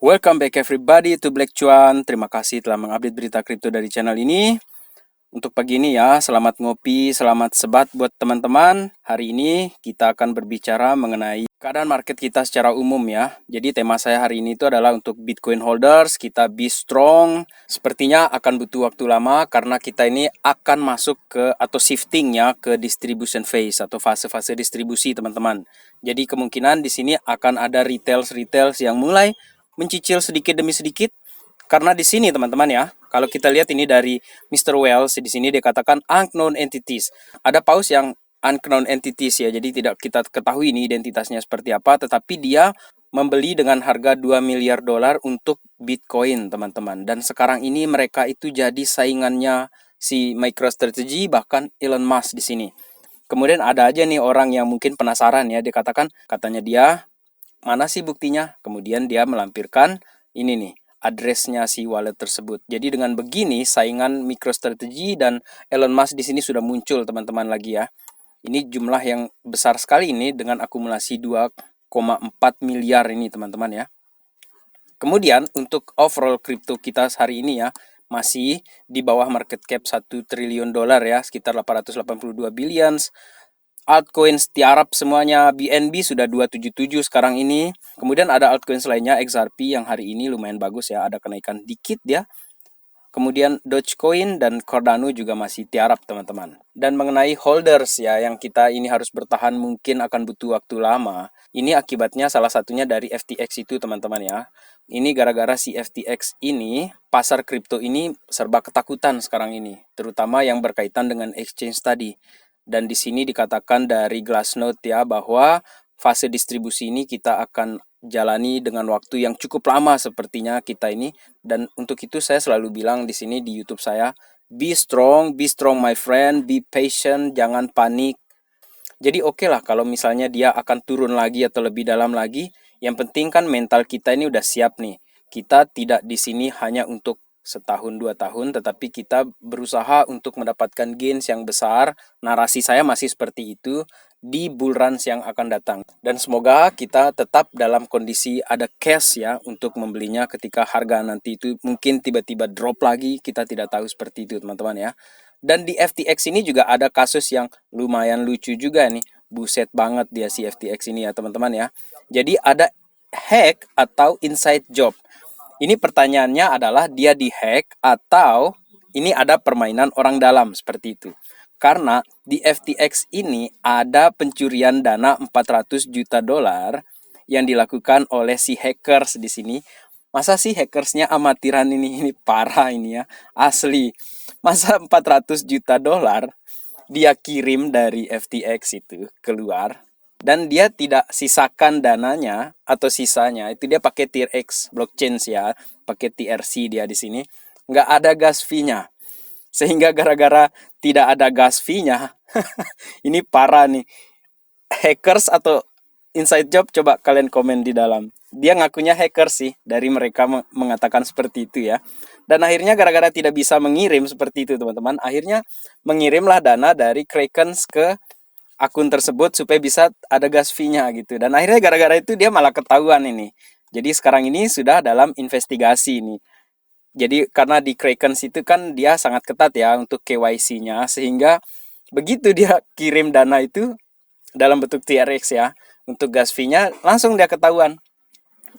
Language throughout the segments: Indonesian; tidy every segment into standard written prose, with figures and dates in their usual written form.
Welcome back everybody to Black Cuan. Terima kasih telah mengupdate berita kripto dari channel ini. Untuk pagi ini ya, selamat ngopi, selamat sebat buat teman-teman. Hari ini kita akan berbicara mengenai keadaan market kita secara umum ya. Jadi tema saya hari ini itu adalah untuk Bitcoin holders, kita be strong. Sepertinya akan butuh waktu lama karena kita ini akan masuk ke atau shifting ya ke distribution phase atau fase-fase distribusi teman-teman. Jadi kemungkinan di sini akan ada retails yang mulai mencicil sedikit demi sedikit karena di sini teman-teman ya, kalau kita lihat ini dari Mr. Wells di sini dia katakan unknown entities. Ada paus yang unknown entities ya, jadi tidak kita ketahui ini identitasnya seperti apa, tetapi dia membeli dengan harga 2 miliar dolar untuk Bitcoin teman-teman. Dan sekarang ini mereka itu jadi saingannya si MicroStrategy bahkan Elon Musk di sini. Kemudian ada aja nih orang yang mungkin penasaran ya, dia katakan katanya dia mana sih buktinya? Kemudian dia melampirkan ini nih, addressnya si wallet tersebut. Jadi dengan begini saingan MicroStrategy dan Elon Musk di sini sudah muncul teman-teman lagi ya. Ini jumlah yang besar sekali ini dengan akumulasi 2,4 miliar ini teman-teman ya. Kemudian untuk overall crypto kita hari ini ya, masih di bawah market cap 1 triliun dolar ya, sekitar 882 billions. Altcoins tiarap semuanya, BNB sudah 277 sekarang ini. Kemudian ada altcoins lainnya, XRP yang hari ini lumayan bagus ya, ada kenaikan dikit ya. Kemudian Dogecoin dan Cardano juga masih tiarap teman-teman. Dan mengenai holders ya, yang kita ini harus bertahan mungkin akan butuh waktu lama. Ini akibatnya salah satunya dari FTX itu teman-teman ya. Ini gara-gara si FTX ini, pasar kripto ini serba ketakutan sekarang ini. Terutama yang berkaitan dengan exchange tadi. Dan di sini dikatakan dari Glassnode ya bahwa fase distribusi ini kita akan jalani dengan waktu yang cukup lama sepertinya kita ini. Dan untuk itu saya selalu bilang di sini di YouTube saya, be strong my friend, be patient, jangan panik. Jadi oke lah kalau misalnya dia akan turun lagi atau lebih dalam lagi, yang penting kan mental kita ini udah siap nih. Kita tidak di sini hanya untuk setahun 2 tahun, tetapi kita berusaha untuk mendapatkan gains yang besar. Narasi saya masih seperti itu di bull runs yang akan datang. Dan semoga kita tetap dalam kondisi ada cash ya untuk membelinya ketika harga nanti itu mungkin tiba-tiba drop lagi. Kita tidak tahu seperti itu teman-teman ya. Dan di FTX ini juga ada kasus yang lumayan lucu juga nih. Buset banget dia si FTX ini ya teman-teman ya. Jadi ada hack atau inside job. Ini pertanyaannya adalah dia dihack atau ini ada permainan orang dalam seperti itu. Karena di FTX ini ada pencurian dana 400 juta dolar yang dilakukan oleh si hackers di sini. Masa sih hackersnya amatiran ini parah ini ya. Asli. Masa 400 juta dolar dia kirim dari FTX itu keluar dan dia tidak sisakan dananya atau sisanya itu dia pakai TRX blockchain ya, pakai TRC dia di sini nggak ada gas fee-nya, sehingga gara-gara tidak ada gas fee-nya ini parah nih hackers atau inside job. Coba kalian komen di dalam. Dia ngakunya hacker sih dari mereka mengatakan seperti itu ya. Dan akhirnya gara-gara tidak bisa mengirim seperti itu teman-teman, akhirnya mengirimlah dana dari Kraken ke akun tersebut supaya bisa ada gas fee-nya gitu. Dan akhirnya gara-gara itu dia malah ketahuan ini. Jadi sekarang ini sudah dalam investigasi ini. Jadi karena di Kraken itu kan dia sangat ketat ya untuk KYC-nya, sehingga begitu dia kirim dana itu dalam bentuk TRX ya untuk gas fee-nya, langsung dia ketahuan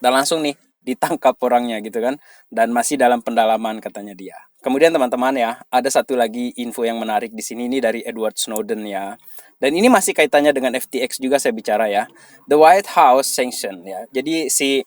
dan langsung nih ditangkap orangnya gitu kan, dan masih dalam pendalaman katanya dia. Kemudian teman-teman ya, ada satu lagi info yang menarik di sini ini dari Edward Snowden ya. Dan ini masih kaitannya dengan FTX juga saya bicara ya. The White House sanction ya. Jadi si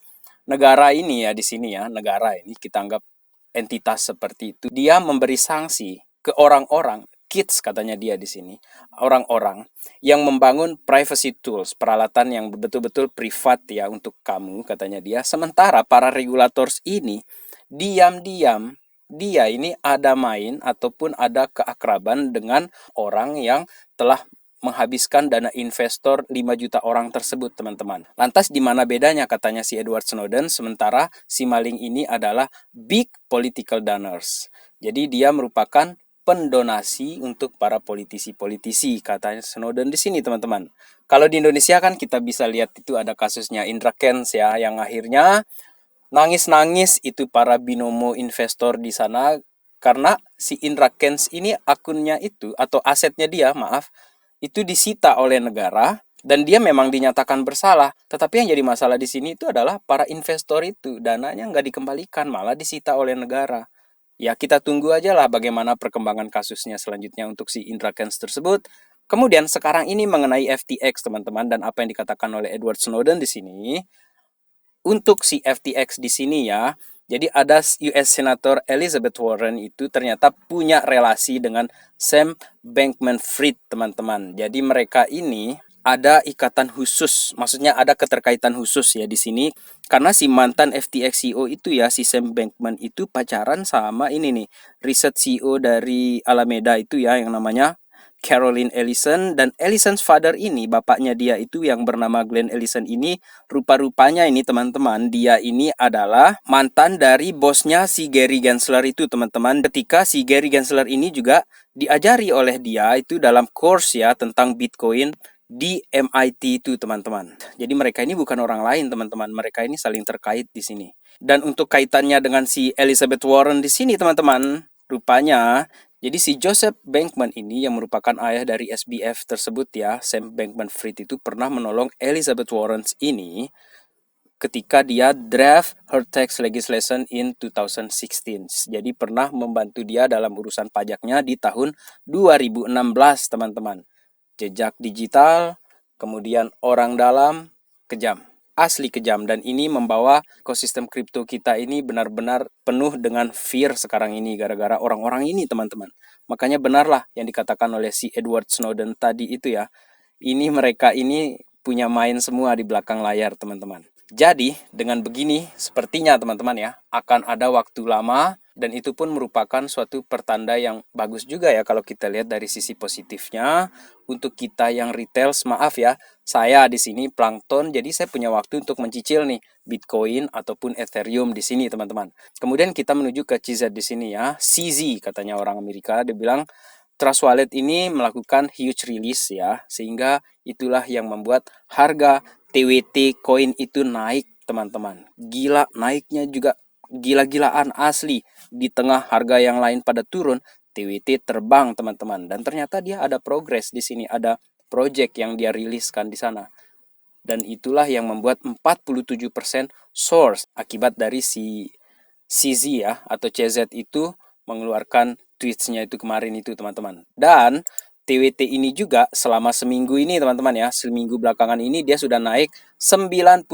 negara ini ya di sini ya, negara ini kita anggap entitas seperti itu. Dia memberi sanksi ke orang-orang kids katanya dia di sini, orang-orang yang membangun privacy tools, peralatan yang betul-betul privat ya untuk kamu katanya dia. Sementara para regulators ini diam-diam dia ini ada main ataupun ada keakraban dengan orang yang telah menghabiskan dana investor 5 juta orang tersebut teman-teman. Lantas di mana bedanya katanya si Edward Snowden, sementara si maling ini adalah big political donors. Jadi dia merupakan pendonasi untuk para politisi-politisi katanya Snowden di sini teman-teman. Kalau di Indonesia kan kita bisa lihat itu ada kasusnya Indra Kents ya, yang akhirnya Nangis-nangis itu para binomo investor di sana karena si Indra Kents ini akunnya itu atau asetnya dia, maaf, itu disita oleh negara dan dia memang dinyatakan bersalah. Tetapi yang jadi masalah di sini itu adalah para investor itu dananya nggak dikembalikan, malah disita oleh negara. Ya kita tunggu aja lah bagaimana perkembangan kasusnya selanjutnya untuk si Indra Kents tersebut. Kemudian sekarang ini mengenai FTX teman-teman dan apa yang dikatakan oleh Edward Snowden di sini. Untuk si FTX di sini ya, jadi ada US Senator Elizabeth Warren itu ternyata punya relasi dengan Sam Bankman-Fried teman-teman. Jadi mereka ini ada ikatan khusus, maksudnya ada keterkaitan khusus ya di sini karena si mantan FTX CEO itu ya si Sam Bankman itu pacaran sama ini nih, riset CEO dari Alameda itu ya yang namanya Caroline Ellison, dan Ellison's father ini, bapaknya dia itu yang bernama Glenn Ellison ini, rupa-rupanya ini teman-teman, dia ini adalah mantan dari bosnya si Gary Gensler itu teman-teman. Ketika si Gary Gensler ini juga diajari oleh dia itu dalam course ya tentang Bitcoin di MIT itu teman-teman. Jadi mereka ini bukan orang lain teman-teman, mereka ini saling terkait di sini. Dan untuk kaitannya dengan si Elizabeth Warren di sini teman-teman, rupanya jadi si Joseph Bankman ini yang merupakan ayah dari SBF tersebut ya, Sam Bankman-Fried itu pernah menolong Elizabeth Warren ini ketika dia draft her tax legislation in 2016. Jadi pernah membantu dia dalam urusan pajaknya di tahun 2016 teman-teman. Jejak digital, kemudian orang dalam, kejam. Asli kejam, dan ini membawa ekosistem kripto kita ini benar-benar penuh dengan fear sekarang ini gara-gara orang-orang ini teman-teman. Makanya benarlah yang dikatakan oleh si Edward Snowden tadi itu ya. Ini mereka ini punya main semua di belakang layar teman-teman. Jadi dengan begini sepertinya teman-teman ya akan ada waktu lama dan itu pun merupakan suatu pertanda yang bagus juga ya kalau kita lihat dari sisi positifnya untuk kita yang retail. Maaf ya, saya di sini plankton jadi saya punya waktu untuk mencicil nih Bitcoin ataupun Ethereum di sini teman-teman. Kemudian kita menuju ke CZ di sini ya, CZ katanya orang Amerika, dia bilang Trust Wallet ini melakukan huge release ya, sehingga itulah yang membuat harga TWT koin itu naik teman-teman. Gila, naiknya juga gila-gilaan asli. Di tengah harga yang lain pada turun, TWT terbang teman-teman. Dan ternyata dia ada progress di sini, ada project yang dia riliskan di sana. Dan itulah yang membuat 47% source akibat dari si CZ ya atau CZ itu mengeluarkan tweetsnya itu kemarin itu teman-teman. Dan TWT ini juga selama seminggu ini teman-teman ya, seminggu belakangan ini dia sudah naik 92%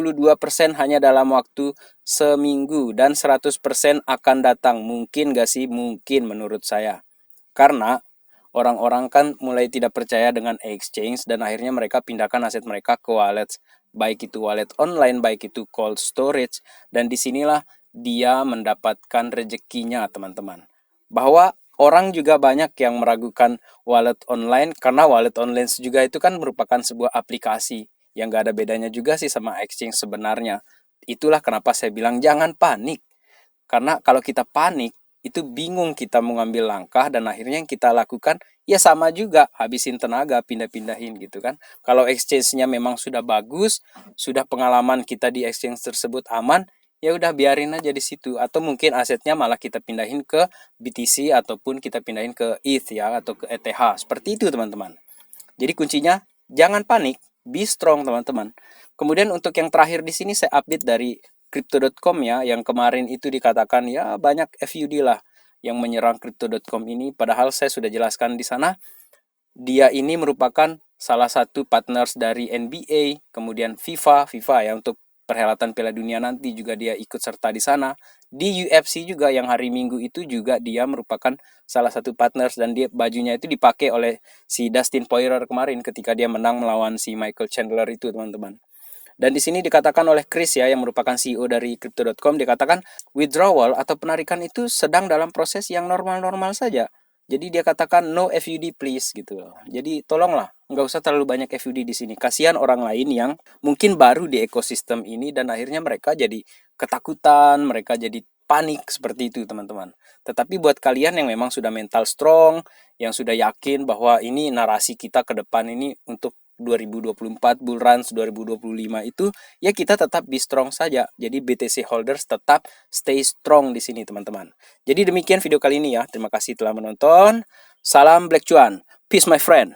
hanya dalam waktu seminggu dan 100% akan datang. Mungkin gak sih? Mungkin menurut saya. Karena orang-orang kan mulai tidak percaya dengan exchange dan akhirnya mereka pindahkan aset mereka ke wallet, baik itu wallet online, baik itu cold storage, dan disinilah dia mendapatkan rezekinya teman-teman. Bahwa orang juga banyak yang meragukan wallet online karena wallet online juga itu kan merupakan sebuah aplikasi yang gak ada bedanya juga sih sama exchange sebenarnya. Itulah kenapa saya bilang jangan panik. Karena kalau kita panik, itu bingung kita mau ngambil langkah dan akhirnya yang kita lakukan ya sama juga, habisin tenaga pindah-pindahin gitu kan. Kalau exchange-nya memang sudah bagus, sudah pengalaman kita di exchange tersebut aman, ya udah biarin aja di situ, atau mungkin asetnya malah kita pindahin ke BTC ataupun kita pindahin ke ETH ya atau ke ETH. Seperti itu teman-teman. Jadi kuncinya jangan panik, be strong teman-teman. Kemudian untuk yang terakhir di sini saya update dari crypto.com ya, yang kemarin itu dikatakan ya banyak FUD lah yang menyerang crypto.com ini, padahal saya sudah jelaskan di sana dia ini merupakan salah satu partners dari NBA, kemudian FIFA ya untuk perhelatan Piala Dunia nanti juga dia ikut serta di sana. Di UFC juga yang hari Minggu itu juga dia merupakan salah satu partners dan dia bajunya itu dipakai oleh si Dustin Poirier kemarin ketika dia menang melawan si Michael Chandler itu teman-teman. Dan di sini dikatakan oleh Chris ya yang merupakan CEO dari crypto.com, dikatakan withdrawal atau penarikan itu sedang dalam proses yang normal-normal saja. Jadi dia katakan no FUD please gitu loh. Jadi tolonglah nggak usah terlalu banyak FUD di sini. Kasihan orang lain yang mungkin baru di ekosistem ini dan akhirnya mereka jadi ketakutan, mereka jadi panik seperti itu teman-teman. Tetapi buat kalian yang memang sudah mental strong, yang sudah yakin bahwa ini narasi kita ke depan ini untuk 2024 bull runs 2025 itu ya kita tetap be strong saja. Jadi BTC holders tetap stay strong di sini teman-teman. Jadi demikian video kali ini ya. Terima kasih telah menonton. Salam Black Cuan. Peace my friend.